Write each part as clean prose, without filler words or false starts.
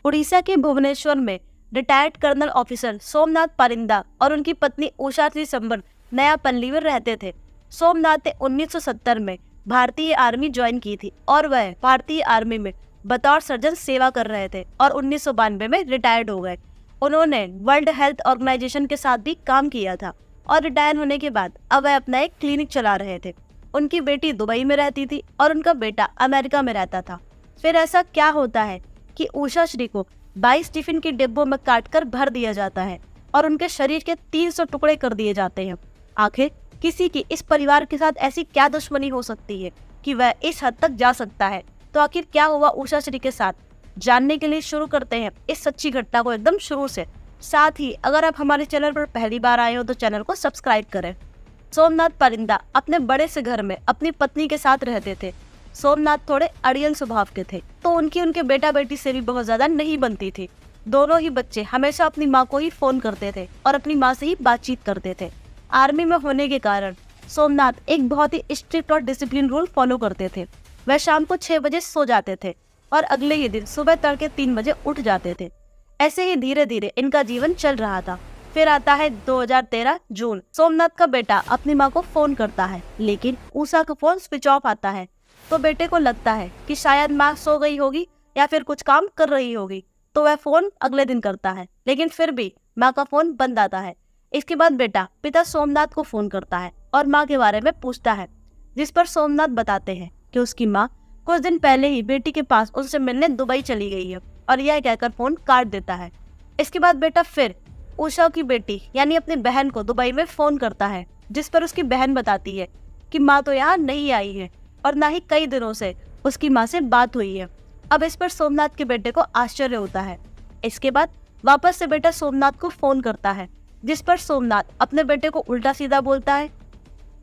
उड़ीसा के भुवनेश्वर में retired colonel officer Somnath परिंदा और उनकी पत्नी उषा त्रिसंबन नया पल्ली में रहते थे। सोमनाथ ने 1970 में भारतीय आर्मी ज्वाइन की थी और वह भारतीय आर्मी में बतौर सर्जन सेवा कर रहे थे और 1992 में रिटायर्ड हो गए। उन्होंने वर्ल्ड हेल्थ ऑर्गेनाइजेशन के साथ भी काम किया था और रिटायर होने के बाद अब वह अपना एक क्लिनिक चला रहे थे। उनकी बेटी दुबई में रहती थी और उनका बेटा अमेरिका में रहता था। फिर ऐसा क्या होता है कि उषा श्री को 22 टिफिन के डिब्बों में काटकर भर दिया जाता है और उनके शरीर के 300 टुकड़े कर दिए जाते हैं। आखिर किसी की इस परिवार के साथ ऐसी क्या दुश्मनी हो सकती है कि वह इस हद तक जा सकता है? तो आखिर क्या हुआ उषा श्री के साथ, जानने के लिए शुरू करते हैं इस सच्ची घटना को एकदम शुरू से। साथ ही अगर आप हमारे चैनल पर पहली बार आए हो तो चैनल को सब्सक्राइब करें। सोमनाथ परिंदा अपने बड़े से घर में अपनी पत्नी के साथ रहते थे। सोमनाथ थोड़े अड़ियल स्वभाव के थे तो उनके बेटा बेटी से भी बहुत ज्यादा नहीं बनती थी। दोनों ही बच्चे हमेशा अपनी माँ को ही फोन करते थे और अपनी माँ से ही बातचीत करते थे। आर्मी में होने के कारण सोमनाथ एक बहुत ही स्ट्रिक्ट और डिसिप्लिन रूल फॉलो करते थे। वह शाम को 6 बजे सो जाते थे और अगले ही दिन सुबह तड़के 3 बजे उठ जाते थे। ऐसे ही धीरे धीरे इनका जीवन चल रहा था। फिर आता है 2013 जून। सोमनाथ का बेटा अपनी माँ को फोन करता है लेकिन उषा का फोन स्विच ऑफ आता है तो बेटे को लगता है कि शायद माँ सो गई होगी या फिर कुछ काम कर रही होगी, तो वह फोन अगले दिन करता है लेकिन फिर भी माँ का फोन बंद आता है। इसके बाद बेटा पिता सोमनाथ को फोन करता है और माँ के बारे में पूछता है, जिस पर सोमनाथ बताते हैं कि उसकी माँ कुछ दिन पहले ही बेटी के पास उनसे मिलने दुबई चली गई है और यह कहकर फोन काट देता है। इसके बाद बेटा फिर उषा की बेटी यानी अपनी बहन को दुबई में फोन करता है, जिस पर उसकी बहन बताती है कि माँ तो यहाँ नहीं आई है और ना ही कई दिनों से उसकी माँ से बात हुई है। अब इस पर सोमनाथ के बेटे को आश्चर्य होता है। इसके बाद वापस से बेटा सोमनाथ को फोन करता है, जिस पर सोमनाथ अपने बेटे को उल्टा सीधा बोलता है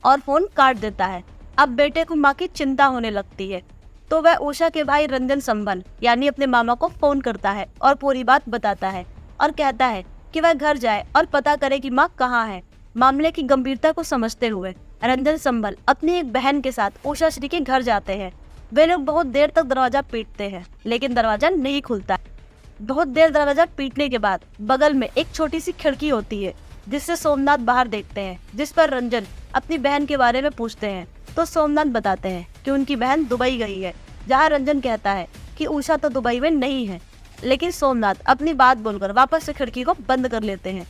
और फोन काट देता है। अब बेटे को माँ की चिंता होने लगती है तो वह उषा के भाई रंजन संबल यानी अपने मामा को फोन करता है और पूरी बात बताता है और कहता है कि वह घर जाए और पता करे कि माँ कहाँ है। मामले की गंभीरता को समझते हुए रंजन संबल अपनी एक बहन के साथ उषा श्री के घर जाते हैं। वे लोग बहुत देर तक दरवाजा पीटते हैं लेकिन दरवाजा नहीं खुलता। बहुत देर दरवाजा पीटने के बाद बगल में एक छोटी सी खिड़की होती है जिससे सोमनाथ बाहर देखते हैं, जिस पर रंजन अपनी बहन के बारे में पूछते हैं तो सोमनाथ बताते हैं कि उनकी बहन दुबई गई है, जहाँ रंजन कहता है कि उषा तो दुबई में नहीं है। लेकिन सोमनाथ अपनी बात बोलकर वापस से खिड़की को बंद कर लेते हैं।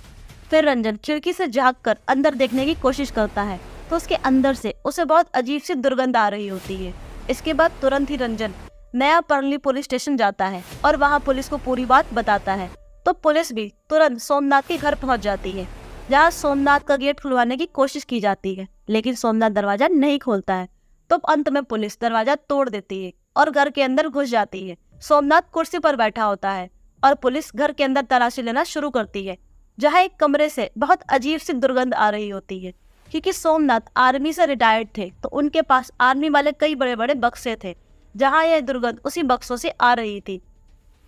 फिर रंजन खिड़की से झांककर अंदर देखने की कोशिश करता है तो उसके अंदर से उसे बहुत अजीब सी दुर्गंध आ रही होती है। इसके बाद तुरंत ही रंजन नया परली पुलिस स्टेशन जाता है और वहाँ पुलिस को पूरी बात बताता है तो पुलिस भी तुरंत सोमनाथ के घर पहुँच जाती है, जहाँ सोमनाथ का गेट खुलवाने की कोशिश की जाती है लेकिन सोमनाथ दरवाजा नहीं खोलता है। तो अंत में पुलिस दरवाजा तोड़ देती है और घर के अंदर घुस जाती है। सोमनाथ कुर्सी पर बैठा होता है और पुलिस घर के अंदर तलाशी लेना शुरू करती है, जहाँ एक कमरे से बहुत अजीब सी दुर्गंध आ रही होती है। क्योंकि सोमनाथ आर्मी से रिटायर्ड थे तो उनके पास आर्मी वाले कई बड़े बड़े बक्से थे, जहाँ यह दुर्गंध उसी बक्सों से आ रही थी।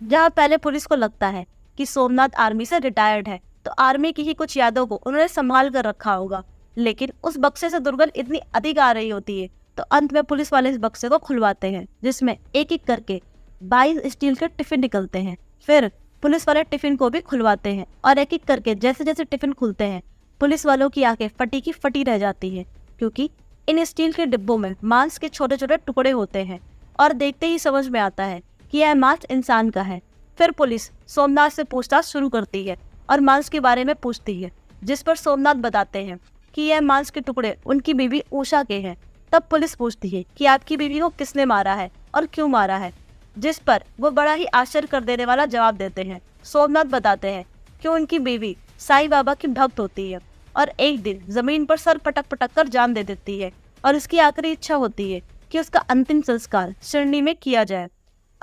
जहाँ पहले पुलिस को लगता है कि सोमनाथ आर्मी से रिटायर्ड है तो आर्मी की ही कुछ यादों को उन्होंने संभाल कर रखा होगा, लेकिन उस बक्से से दुर्गंध इतनी अधिक आ रही होती है तो अंत में पुलिस वाले इस बक्से को खुलवाते हैं, जिसमें एक एक करके 22 स्टील के टिफिन निकलते हैं। फिर पुलिस वाले टिफिन को भी खुलवाते हैं और एक एक करके जैसे जैसे टिफिन खुलते हैं पुलिस वालों की आंखें फटी की फटी रह जाती है, क्योंकि इन स्टील के डिब्बों में मांस के छोटे छोटे टुकड़े होते हैं और देखते ही समझ में आता है कि यह मांस इंसान का है। फिर पुलिस सोमनाथ से पूछताछ शुरू करती है और मांस के बारे में पूछती है, जिस पर सोमनाथ बताते हैं कि यह मांस के टुकड़े उनकी बीवी उषा के हैं। तब पुलिस पूछती है कि आपकी बीवी को किसने मारा है और क्यों मारा है, जिस पर वो बड़ा ही आश्चर्य कर देने वाला जवाब देते हैं। सोमनाथ बताते हैं कि उनकी बीवी साईं बाबा की भक्त होती है और एक दिन जमीन पर सर पटक पटक कर जान दे देती है और उसकी आखिरी इच्छा होती है कि उसका अंतिम संस्कार शिरडी में किया जाए।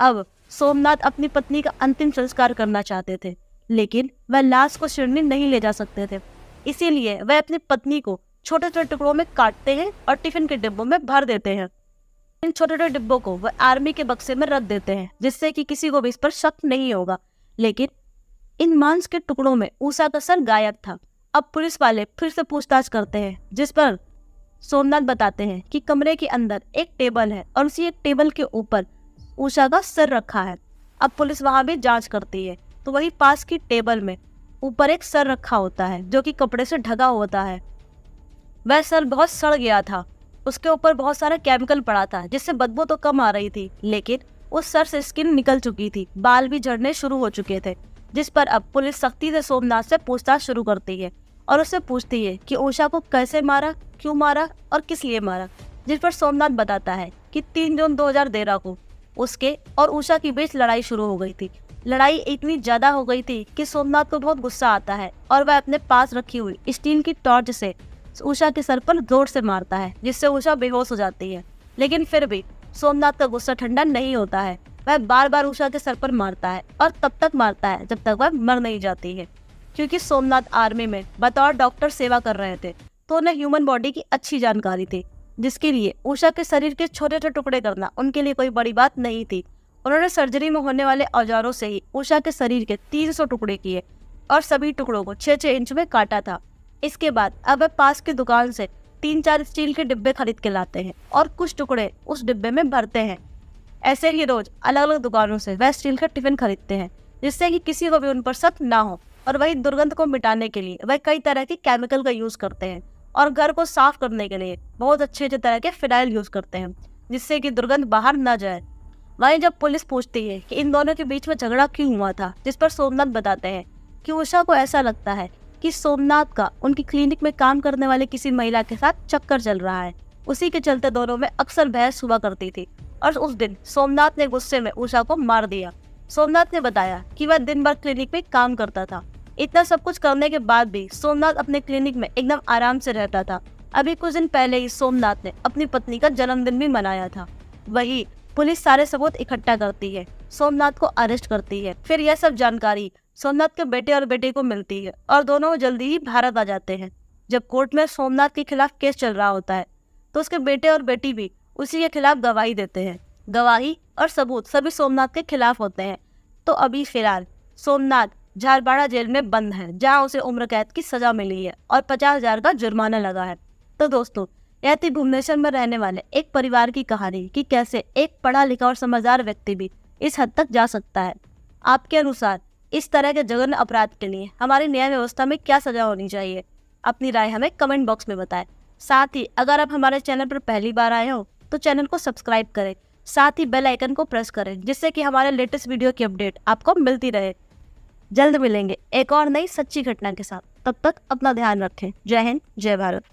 अब सोमनाथ अपनी पत्नी का अंतिम संस्कार करना चाहते थे लेकिन वह लाश को शिरडी नहीं ले जा सकते थे, इसीलिए वह अपनी पत्नी को छोटे छोटे टुकड़ों में काटते हैं और टिफिन के डिब्बों में भर देते हैं। इन छोटे छोटे डिब्बों को वह आर्मी के बक्से में रख देते हैं, जिससे कि किसी को भी इस पर शक नहीं होगा। लेकिन इन मांस के टुकड़ों में उषा का सर गायब था। अब पुलिस वाले फिर से पूछताछ करते हैं, जिस पर सोमनाथ बताते हैं कि कमरे के अंदर एक टेबल है और उसी एक टेबल के ऊपर उषा का सर रखा है। अब पुलिस वहाँ भी जांच करती है तो वही पास की टेबल में ऊपर एक सर रखा होता है जो कि कपड़े से ढका होता है। वह सर बहुत सड़ गया था, उसके ऊपर बहुत सारा केमिकल पड़ा था जिससे बदबू तो कम आ रही थी, लेकिन उस सर से स्किन निकल चुकी थी, बाल भी झड़ने शुरू हो चुके थे। जिस पर अब पुलिस सख्ती से सोमनाथ से पूछताछ शुरू करती है और उससे पूछती है कि उषा को कैसे मारा, क्यों मारा और किस लिए मारा। जिस पर सोमनाथ बताता है कि 3 जून 2013 को उसके और उषा के बीच लड़ाई शुरू हो गई थी। लड़ाई इतनी ज्यादा हो गई थी कि सोमनाथ को बहुत गुस्सा आता है और वह अपने पास रखी हुई स्टील की टॉर्च से उषा के सर पर जोर से मारता है, जिससे उषा बेहोश हो जाती है। लेकिन फिर भी सोमनाथ का गुस्सा ठंडा नहीं होता है, वह बार बार उषा के सर पर मारता है और तब तक मारता है जब तक वह मर नहीं जाती है। क्योंकि सोमनाथ आर्मी में बतौर डॉक्टर सेवा कर रहे थे तो उन्हें ह्यूमन बॉडी की अच्छी जानकारी थी, जिसके लिए उषा के शरीर के छोटे छोटे टुकड़े करना उनके लिए कोई बड़ी बात नहीं थी। उन्होंने सर्जरी में होने वाले औजारों से ही उषा के शरीर के 300 टुकड़े किए और सभी टुकड़ों को 6-6 इंच में काटा था। इसके बाद अब वे पास की दुकान से 3-4 स्टील के डिब्बे खरीद के लाते हैं और कुछ टुकड़े उस डिब्बे में भरते हैं। ऐसे ही रोज अलग अलग दुकानों से वह स्टील का टिफिन खरीदते हैं, जिससे कि किसी को भी उन पर शक ना हो। और वही दुर्गंध को मिटाने के लिए वह कई तरह के केमिकल का यूज करते हैं और घर को साफ करने के लिए बहुत अच्छे तरह के फिनाइल यूज करते हैं, जिससे कि दुर्गंध बाहर न जाए। वहीं जब पुलिस पूछती है कि इन दोनों के बीच में झगड़ा क्यों हुआ था, जिस पर सोमनाथ बताते हैं कि उषा को ऐसा लगता है कि सोमनाथ का उनकी क्लिनिक में काम करने वाले किसी महिला के साथ चक्कर चल रहा है, उसी के चलते दोनों में अक्सर बहस हुआ करती थी। और उस दिन सोमनाथ ने गुस्से में उषा को मार दिया। सोमनाथ ने बताया कि वह दिन भर क्लिनिक में काम करता था। इतना सब कुछ करने के बाद भी सोमनाथ अपने क्लिनिक में एकदम आराम से रहता था। अभी कुछ दिन पहले ही सोमनाथ ने अपनी पत्नी का जन्मदिन भी मनाया था। वही पुलिस सारे सबूत इकट्ठा करती है, सोमनाथ को अरेस्ट करती है। फिर यह सब जानकारी सोमनाथ के बेटे और बेटी को मिलती है और दोनों जल्दी ही भारत आ जाते हैं। जब कोर्ट में सोमनाथ के खिलाफ केस चल रहा होता है तो उसके बेटे और बेटी भी उसी के खिलाफ गवाही देते हैं। गवाही और सबूत सभी सोमनाथ के खिलाफ होते हैं। तो अभी फिलहाल सोमनाथ झारबाड़ा जेल में बंद है, जहां उसे उम्र कैद की सजा मिली है और 50,000 का जुर्माना लगा है। तो दोस्तों, यह थी भुवनेश्वर में रहने वाले एक परिवार की कहानी कि कैसे एक पढ़ा लिखा और समझदार व्यक्ति भी इस हद तक जा सकता है। आपके अनुसार इस तरह के जघन्य अपराध के लिए हमारी न्याय व्यवस्था में क्या सजा होनी चाहिए? अपनी राय हमें कमेंट बॉक्स में बताएं। साथ ही अगर आप हमारे चैनल पर पहली बार आए हो तो चैनल को सब्सक्राइब करें, साथ ही बेल आइकन को प्रेस करें, जिससे कि हमारे लेटेस्ट वीडियो की अपडेट आपको मिलती रहे। जल्द मिलेंगे एक और नई सच्ची घटना के साथ। तब तक अपना ध्यान रखें। जय हिंद, जय भारत।